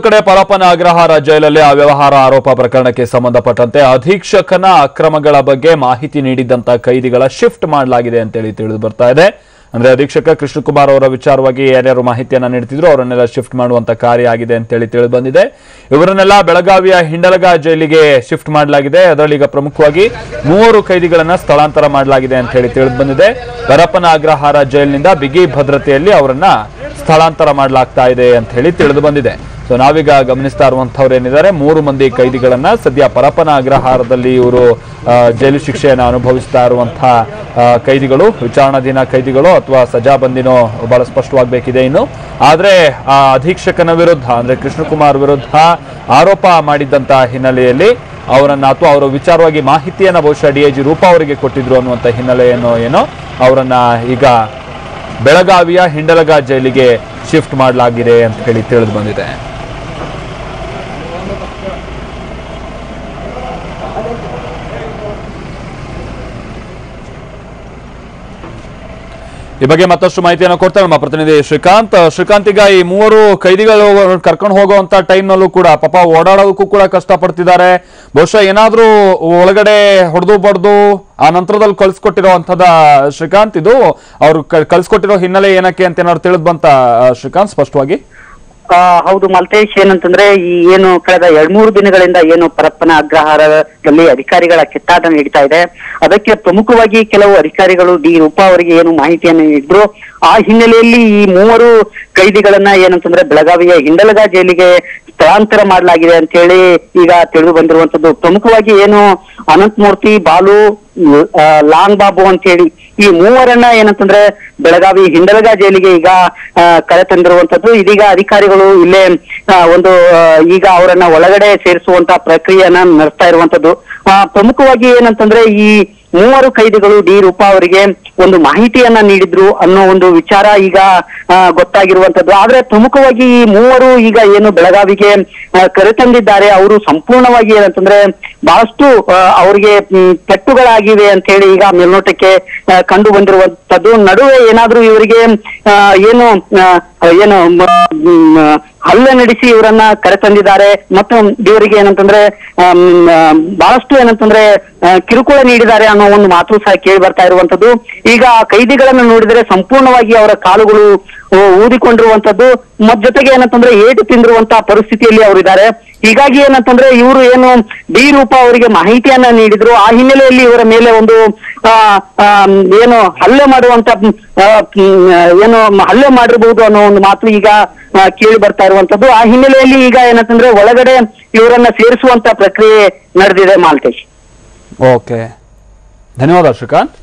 ಕಡೆ ಪರಪ್ಪನ ಅಗ್ರಹಾರ ಜೈಲಲ್ಲಿ ಅವ್ಯವಹಾರ ಆರೋಪ ಪ್ರಕರಣಕ್ಕೆ ಸಂಬಂಧಪಟ್ಟಂತೆ ಅಧೀಕ್ಷಕನ ಅಕ್ರಮಗಳ ಬಗ್ಗೆ ಮಾಹಿತಿ ನೀಡಿದಂತ ಕೈದಿಗಳ ಶಿಫ್ಟ್ ಮಾಡಲಾಗಿದೆ ಅಂತೇಳಿ ತಿಳಿದು ಬರ್ತಾ ಇದೆ. ಅಂದ್ರೆ ಅಧೀಕ್ಷಕ ಕೃಷ್ಣಕುಮಾರ್ ಅವರ ವಿಚಾರವಾಗಿ ಯಾರ್ಯಾರು ಮಾಹಿತಿಯನ್ನ ನೀಡುತ್ತಿದ್ರು ಅವರನ್ನೆಲ್ಲ ಶಿಫ್ಟ್ ಮಾಡುವಂತ ಕಾರ್ಯ ಆಗಿದೆ ಅಂತೇಳಿ ತಿಳಿದು ಬಂದಿದೆ. ಇವರನ್ನೆಲ್ಲ ಬೆಳಗಾವಿಯ ಹಿಂಡಲಗ ಜೈಲಿಗೆ ಶಿಫ್ಟ್ ಮಾಡಲಾಗಿದೆ. ಅದರಲ್ಲಿ ಈಗ ಪ್ರಮುಖವಾಗಿ 3 ಕೈದಿಗಳನ್ನ ಸ್ಥಳಾಂತರ ಮಾಡಲಾಗಿದೆ ಅಂತ ಹೇಳಿ ತಿಳಿದು ಬಂದಿದೆ. ಪರಪ್ಪನ ಅಗ್ರಹಾರ ಜೈಲಿನಿಂದ ಬಿಗಿ ಭದ್ರತೆಯಲ್ಲಿ ಅವರನ್ನ ಸ್ಥಳಾಂತರ ಮಾಡಲಾಗ್ತಾ ಇದೆ ಅಂತ ಹೇಳಿ ತಿಳಿದು ಬಂದಿದೆ. ಸೊ ನಾವೀಗ ಗಮನಿಸ್ತಾ ಇರುವಂತವ್ರು ಏನಿದ್ದಾರೆ 3 ಮಂದಿ ಕೈದಿಗಳನ್ನ ಸದ್ಯ ಪರಪ್ಪನ ಅಗ್ರಹಾರದಲ್ಲಿ ಇವರು ಜೈಲು ಶಿಕ್ಷೆಯನ್ನು ಅನುಭವಿಸ್ತಾ ಇರುವಂತಹ ಕೈದಿಗಳು, ವಿಚಾರಣಾಧೀನ ಕೈದಿಗಳು ಅಥವಾ ಸಜಾಬಂದಿನೋ ಬಹಳ ಸ್ಪಷ್ಟವಾಗಬೇಕಿದೆ ಇನ್ನು. ಆದ್ರೆ ಆ ಅಧೀಕ್ಷಕನ ವಿರುದ್ಧ ಅಂದ್ರೆ ಕೃಷ್ಣಕುಮಾರ್ ವಿರುದ್ಧ ಆರೋಪ ಮಾಡಿದ್ದಂತ ಹಿನ್ನೆಲೆಯಲ್ಲಿ ಅವರನ್ನ ಅಥವಾ ಅವರ ವಿಚಾರವಾಗಿ ಮಾಹಿತಿಯನ್ನ ಬಹುಶಃ DIG ರೂಪಾ ಅವರಿಗೆ ಕೊಟ್ಟಿದ್ರು ಅನ್ನುವಂಥ ಹಿನ್ನೆಲೆಯನ್ನು ಏನೋ ಅವರನ್ನ ಈಗ ಬೆಳಗಾವಿಯ ಹಿಂಡಲಗ ಜೈಲಿಗೆ ಶಿಫ್ಟ್ ಮಾಡಲಾಗಿದೆ ಅಂತ ಹೇಳಿ ತಿಳಿದು ಬಂದಿದೆ. ಈ ಬಗ್ಗೆ ಮತ್ತಷ್ಟು ಮಾಹಿತಿಯನ್ನು ಕೊಡ್ತಾರೆ ನಮ್ಮ ಪ್ರತಿನಿಧಿ ಶ್ರೀಕಾಂತ್. ಈಗ ಈ 3 ಕೈದಿಗಳು ಕರ್ಕೊಂಡು ಹೋಗುವಂತ ಟೈಮ್ ನಲ್ಲೂ ಕೂಡ ಪಾಪ ಓಡಾಡೋದಕ್ಕೂ ಕೂಡ ಕಷ್ಟಪಡ್ತಿದ್ದಾರೆ. ಬಹುಶಃ ಏನಾದ್ರೂ ಒಳಗಡೆ ಹೊಡೆದು ಬಡ್ದು ಆ ನಂತರದಲ್ಲಿ ಕಳ್ಸಿಕೊಟ್ಟಿರೋಂಥದ ಶ್ರೀಕಾಂತ್, ಇದು ಅವ್ರು ಕಳ್ಸಿಕೊಟ್ಟಿರೋ ಹಿನ್ನೆಲೆ ಏನಕ್ಕೆ ಅಂತ ಏನಾದ್ರು ತಿಳಿದ್ ಬಂತ ಶ್ರೀಕಾಂತ್ ಸ್ಪಷ್ಟವಾಗಿ? ಹೌದು ಮಲ್ತೇಶ್, ಏನಂತಂದ್ರೆ ಈ ಏನು ಕಳೆದ 2-3 ದಿನಗಳಿಂದ ಏನು ಪರಪ್ಪನ ಅಗ್ರಹಾರದಲ್ಲಿ ಅಧಿಕಾರಿಗಳ ಕಿತ್ತಾಟ ನಡೀತಾ ಇದೆ, ಅದಕ್ಕೆ ಪ್ರಮುಖವಾಗಿ ಕೆಲವು ಅಧಿಕಾರಿಗಳು ರೂಪಾ ಅವರಿಗೆ ಏನು ಮಾಹಿತಿಯನ್ನು ನೀಡಿದ್ರು. ಆ ಹಿನ್ನೆಲೆಯಲ್ಲಿ ಈ 3 ಕೈದಿಗಳನ್ನ ಏನಂತಂದ್ರೆ ಬೆಳಗಾವಿಯ ಹಿಂಡಲಗ ಜೈಲಿಗೆ ಸ್ಥಳಾಂತರ ಮಾಡಲಾಗಿದೆ ಅಂತ ಹೇಳಿ ಈಗ ತಿಳಿದು ಬಂದಿರುವಂತದ್ದು. ಪ್ರಮುಖವಾಗಿ ಏನು ಅನಂತಮೂರ್ತಿ, ಬಾಲು, ಲಾಂಗ್ ಬಾಬು ಅಂತ ಹೇಳಿ ಈ 3ರನ್ನ ಏನಂತಂದ್ರೆ ಬೆಳಗಾವಿ ಹಿಂಡಲಗ ಜೈಲಿಗೆ ಈಗ ಕರೆ ತಂದಿರುವಂತದ್ದು. ಇದೀಗ ಅಧಿಕಾರಿಗಳು ಇಲ್ಲೇ ಈಗ ಅವರನ್ನ ಒಳಗಡೆ ಸೇರಿಸುವಂತ ಪ್ರಕ್ರಿಯೆಯನ್ನ ನಡೆಸ್ತಾ ಇರುವಂತದ್ದು. ಪ್ರಮುಖವಾಗಿ ಏನಂತಂದ್ರೆ ಈ 3 ಕೈದಿಗಳು ರೂಪಾ ಅವರಿಗೆ ಒಂದು ಮಾಹಿತಿಯನ್ನ ನೀಡಿದ್ರು ಅನ್ನೋ ಒಂದು ವಿಚಾರ ಈಗ ಗೊತ್ತಾಗಿರುವಂತದ್ದು. ಆದ್ರೆ ಪ್ರಮುಖವಾಗಿ ಈ 3 ಈಗ ಏನು ಬೆಳಗಾವಿಗೆ ಕರೆತಂದಿದ್ದಾರೆ, ಅವರು ಸಂಪೂರ್ಣವಾಗಿ ಏನಂತಂದ್ರೆ ಬಹಳಷ್ಟು ಅವರಿಗೆ ಪೆಟ್ಟುಗಳಾಗಿವೆ ಅಂತ ಹೇಳಿ ಈಗ ಮೇಲ್ನೋಟಕ್ಕೆ ಕಂಡು ಬಂದಿರುವಂತದ್ದು. ನಡುವೆ ಏನಾದ್ರೂ ಇವರಿಗೆ ಏನು ಹಲ್ಲೆ ನಡೆಸಿ ಇವರನ್ನ ಕರೆತಂದಿದ್ದಾರೆ ಮತ್ತು ಇವರಿಗೆ ಏನಂತಂದ್ರೆ ಬಹಳಷ್ಟು ಏನಂತಂದ್ರೆ ಕಿರುಕುಳ ನೀಡಿದ್ದಾರೆ ಅನ್ನೋ ಒಂದು ಮಾತು ಸಹ ಕೇಳಿ ಬರ್ತಾ ಇರುವಂತದ್ದು. ಈಗ ಕೈದಿಗಳನ್ನ ನೋಡಿದರೆ ಸಂಪೂರ್ಣವಾಗಿ ಅವರ ಕಾಲುಗಳು ಊದಿಕೊಂಡಿರುವಂತದ್ದು ಮತ್ ಜೊತೆಗೆ ಏನಂತಂದ್ರೆ ಏಟು ತಿಂದಿರುವಂತಹ ಪರಿಸ್ಥಿತಿಯಲ್ಲಿ ಅವರಿದ್ದಾರೆ. ಹೀಗಾಗಿ ಏನಂತಂದ್ರೆ ಇವರು ಏನು ರೂಪಾ ಅವರಿಗೆ ಮಾಹಿತಿಯನ್ನ ನೀಡಿದ್ರು, ಆ ಹಿನ್ನೆಲೆಯಲ್ಲಿ ಇವರ ಮೇಲೆ ಒಂದು ಏನು ಹಲ್ಲೆ ಮಾಡುವಂತ ಹಲ್ಲೆ ಮಾಡಿರಬಹುದು ಅನ್ನೋ ಒಂದು ಮಾತು ಈಗ ಕೇಳಿ ಬರ್ತಾ ಇರುವಂತದ್ದು. ಆ ಹಿನ್ನೆಲೆಯಲ್ಲಿ ಈಗ ಏನಂತಂದ್ರೆ ಒಳಗಡೆ ಇವರನ್ನ ಸೇರಿಸುವಂತ ಪ್ರಕ್ರಿಯೆ ನಡೆದಿದೆ ಮಾಲ್ತೇಶ್. ಓಕೆ, ಧನ್ಯವಾದ ಶ್ರೀಕಾಂತ್.